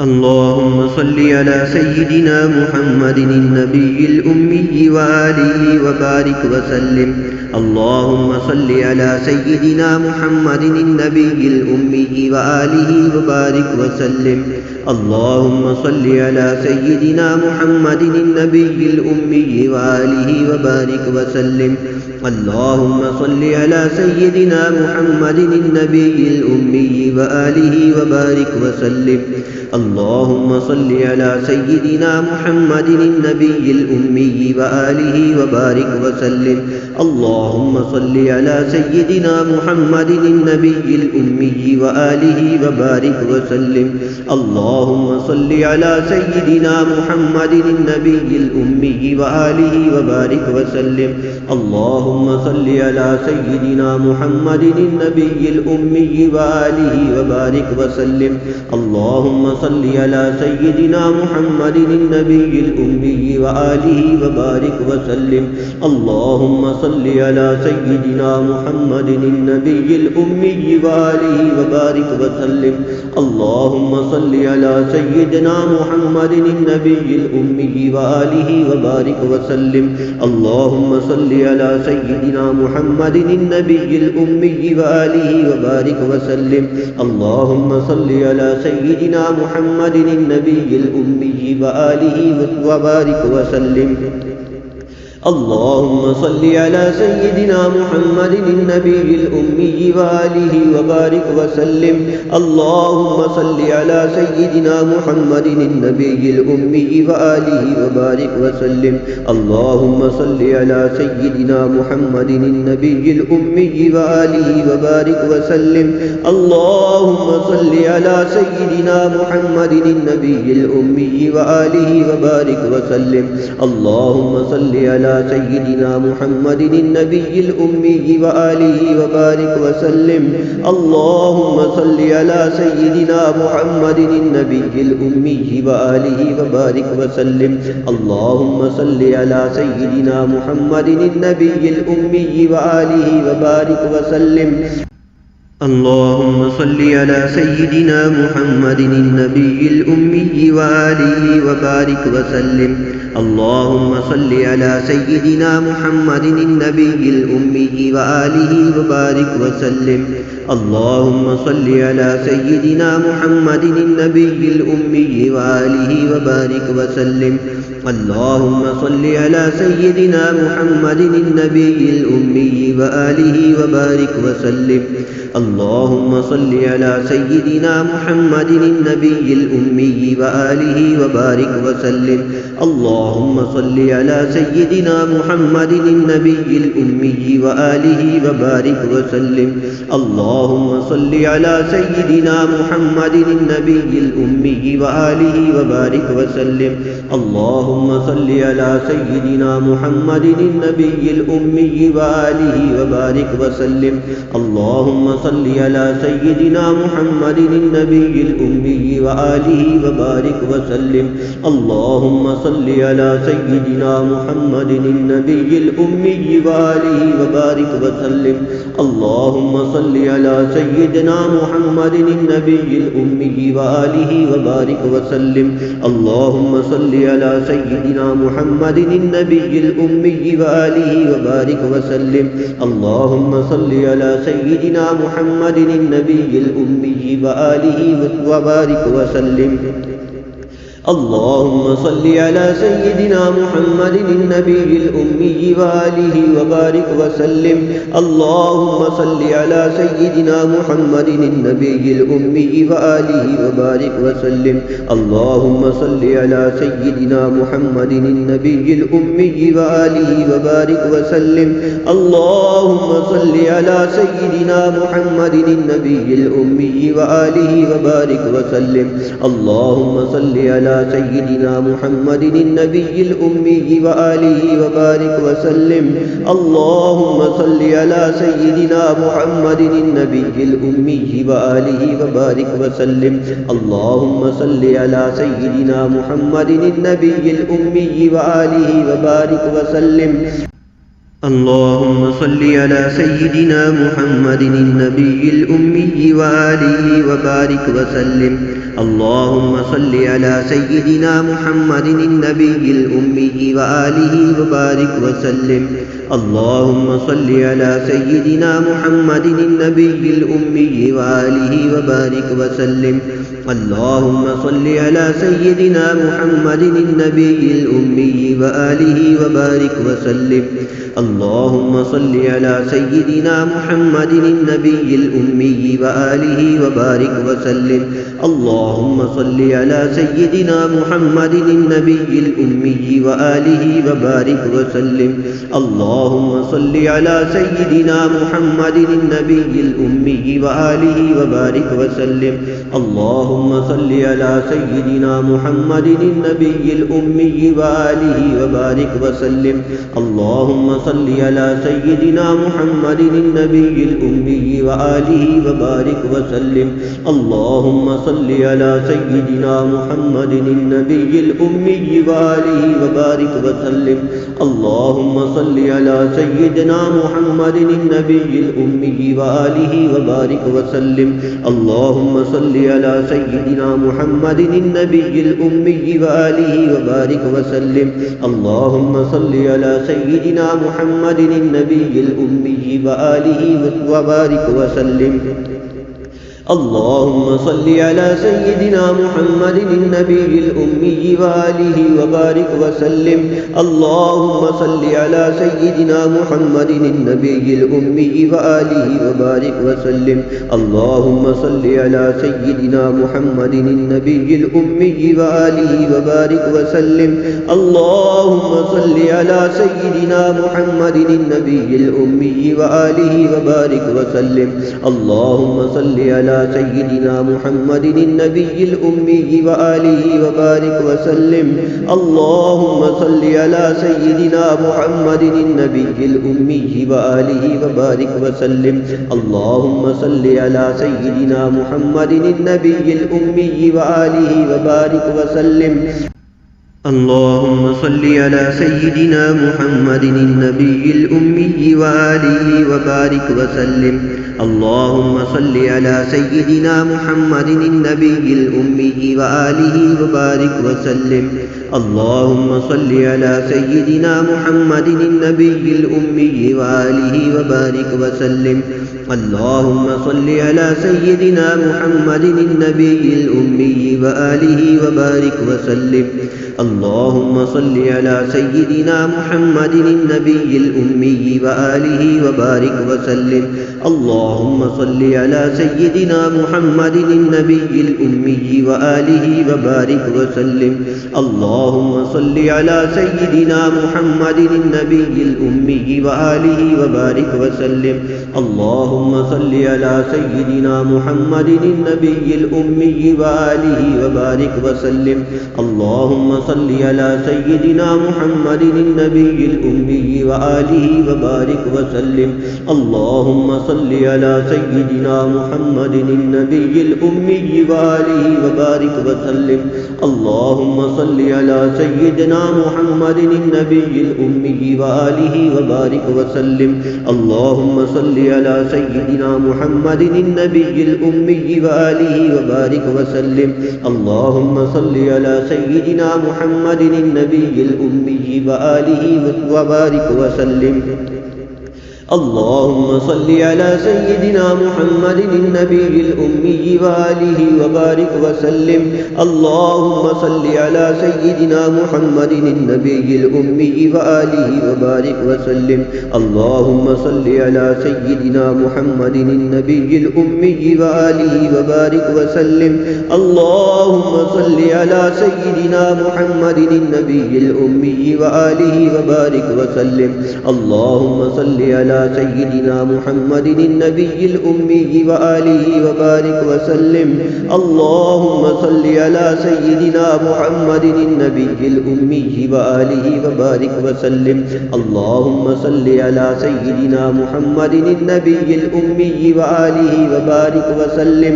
اللهم صل على سيدنا محمد النبي الأمي وآله وبارك وسلم. اللهم صل على سيدنا محمد النبي الأمي وآله وبارك وسلم. اللهم صل على سيدنا محمد النبي الأمي وآله وبارك وسلم. اللهم صل على سيدنا محمد النبي الأمي وآله وبارك وسلم. اللهم صل على سيدنا محمد النبي الأمي وآله وبارك وسلم. اللهم صل على سيدنا محمد النبي الأمي وآله وبارك وسلم. اللهم صل على سيدنا محمد النبي الأمي وآله وبارك وسلم. اللهم صل على سيدنا محمد النبي الأمي وآله وبارك وسلم. اللهم صل على سيدنا محمد النبي الأمي وآله وبارك وسلم. اللهم صل على سيدنا محمد النبي الأمي وآله وبارك وسلم. اللهم صل على سيدنا محمد النبي الأمي وآله وبارك وسلم. اللهم صل على سيدنا محمد النبي الأمي وآله وبارك وسلم. اللهم صل على سيدنا محمد النبي الأمي وآله وبارك وسلم. اللهم صل على سيدنا محمد النبي الأمي وآله وبارك وسلم. اللهم صل على سيدنا محمد النبي الأمي وآله وبارك وسلم. اللهم صل على سيدنا محمد النبي الأمي وآله وبارك وسلم. اللهم صل على سيدنا محمد النبي الأمي وآله وبارك وسلم. اللهم صل على سيدنا محمد النبي الأمي وآله وبارك وسلم. اللهم صل على سيدنا محمد النبي الأمي وآله وبارك وسلم. اللهم صل على سيدنا محمد النبي الأمي وآله وبارك وسلم. اللهم صل على سيدنا محمد النبي الأمي وآله وبارك وسلم. اللهم صل على سيدنا محمد النبي الأمي وآله وبارك وسلم. اللهم صل على سيدنا محمد النبي الأمي وآله وبارك وسلم. اللهم صل على سيدنا محمد النبي الأمي وآله وبارك وسلم. اللهم صل على سيدنا محمد النبي الأمي وآله وبارك وسلم. اللهم صل على سيدنا محمد النبي الأمي وآله وبارك وسلم. اللهم صل على سيدنا محمد النبي الأمي وآله وبارك وسلم. اللهم صل على سيدنا محمد النبي الأمي وآله وبارك وسلم. اللهم صل على سيدنا محمد النبي الأمي وآله وبارك وسلم. اللهم صل على سيدنا محمد النبي الأمي وآله وبارك وسلم. اللهم صل على سيدنا محمد النبي الأمي وآله وبارك وسلم. اللهم صل على سيدنا محمد النبي الأمي وآله وبارك وسلم. اللهم صل على سيدنا محمد النبي الأمي وآله وبارك وسلم. اللهم صل على سيدنا محمد النبي الأمي وآله وبارك وسلم. اللهم صل على سيدنا محمد النبي الأمي وآله وبارك وسلم. اللهم صل على سيدنا محمد النبي الأمي وآله وبارك وسلم. اللهم صل على سيدنا محمد النبي الأمي وآله وبارك وسلم. اللهم صل على سيدنا محمد النبي الأمي وآله وبارك وسلم. اللهم صل على سيدنا محمد النبي الأمي وآله وبارك وسلم. اللهم صل على سيدنا محمد النبي الأمي وآله وبارك وسلم. اللهم صل على سيدنا محمد النبي الأمي وآله وبارك وسلم. اللهم صل على سيدنا محمد النبي الأمي وآله وبارك وسلم. اللهم صل على سيدنا محمد النبي الأمي وآله وبارك وسلم. اللهم صل على سيدنا محمد النبي الأمي وآله وبارك وسلم. اللهم صل على سيدنا محمد النبي الأمي وآله وبارك وسلم. اللهم صل على سيدنا محمد النبي الأمي وآله وبارك وسلم. اللهم صل على سيدنا محمد النبي الأمي وآله وبارك وسلم. اللهم صل على سيدنا محمد النبي الأمي وآله وبارك وسلم. اللهم صل على سيدنا محمد النبي الأمي وآله وبارك وسلم. اللهم صل على سيدنا محمد النبي الأمي وآله وبارك وسلم. اللهم صل على سيدنا محمد النبي الأمي وآله وبارك وسلم. اللهم صل على سيدنا محمد النبي الأمي وآله وبارك وسلم. اللهم صل على سيدنا محمد النبي الأمي وآله وبارك وسلم. اللهم صل على سيدنا محمد النبي الأمي وآله وبارك وسلم. اللهم صل على سيدنا محمد النبي الأمي وآله وبارك وسلم. اللهم صل على سيدنا محمد النبي الأمي وآله وبارك وسلم. اللهم صل على سيدنا محمد النبي الأمي وآله وبارك وسلم. اللهم صل على سيدنا محمد النبي الأمي وآله وبارك وسلم. اللهم صل على سيدنا محمد النبي الأمي وآله وبارك وسلم. اللهم صل على سيدنا محمد النبي الأمي وآله وبارك وسلم. اللهم صل على سيدنا محمد النبي الأمي وآله وبارك وسلم. اللهم صل على سيدنا محمد النبي الأمي وآله وبارك وسلم. اللهم صل على سيدنا محمد النبي الأمي وآله وبارك وسلم. اللهم صل على سيدنا محمد النبي الأمي وآله وبارك وسلم. اللهم صل على سيدنا محمد النبي الأمي وآله وبارك وسلم. اللهم صل على سيدنا محمد النبي الأمي وآله وبارك وسلم. اللهم صل على سيدنا محمد النبي الأمي وآله وبارك وسلم. اللهم صل على سيدنا محمد النبي الأمي وآله وبارك وسلم. اللهم صل على سيدنا محمد النبي الأمي وآله وبارك وسلم. اللهم صل على سيدنا محمد النبي الأمي وآله وبارك وسلم. اللهم صل على سيدنا محمد النبي الأمي وآله وبارك وسلم. اللهم صل على سيدنا محمد النبي الأمي وآله وبارك وسلم. اللهم صل على سيدنا محمد النبي الأمي وآله وبارك وسلم. اللهم صل على سيدنا محمد النبي الأمي وآله وبارك وسلم. اللهم صل على سيدنا محمد النبي الأمي وآله وبارك وسلم. اللهم صل على سيدنا محمد النبي الأمي وآله وبارك وسلم. اللهم صل على سيدنا محمد النبي الأمي وآله وبارك وسلم. اللهم صل على سيدنا محمد النبي الأمي وآله وبارك وسلم. اللهم صل على سيدنا محمد النبي الأمي وآله وبارك وسلم. اللهم صل على سيدنا محمد النبي الأمي وآله وبارك وسلم.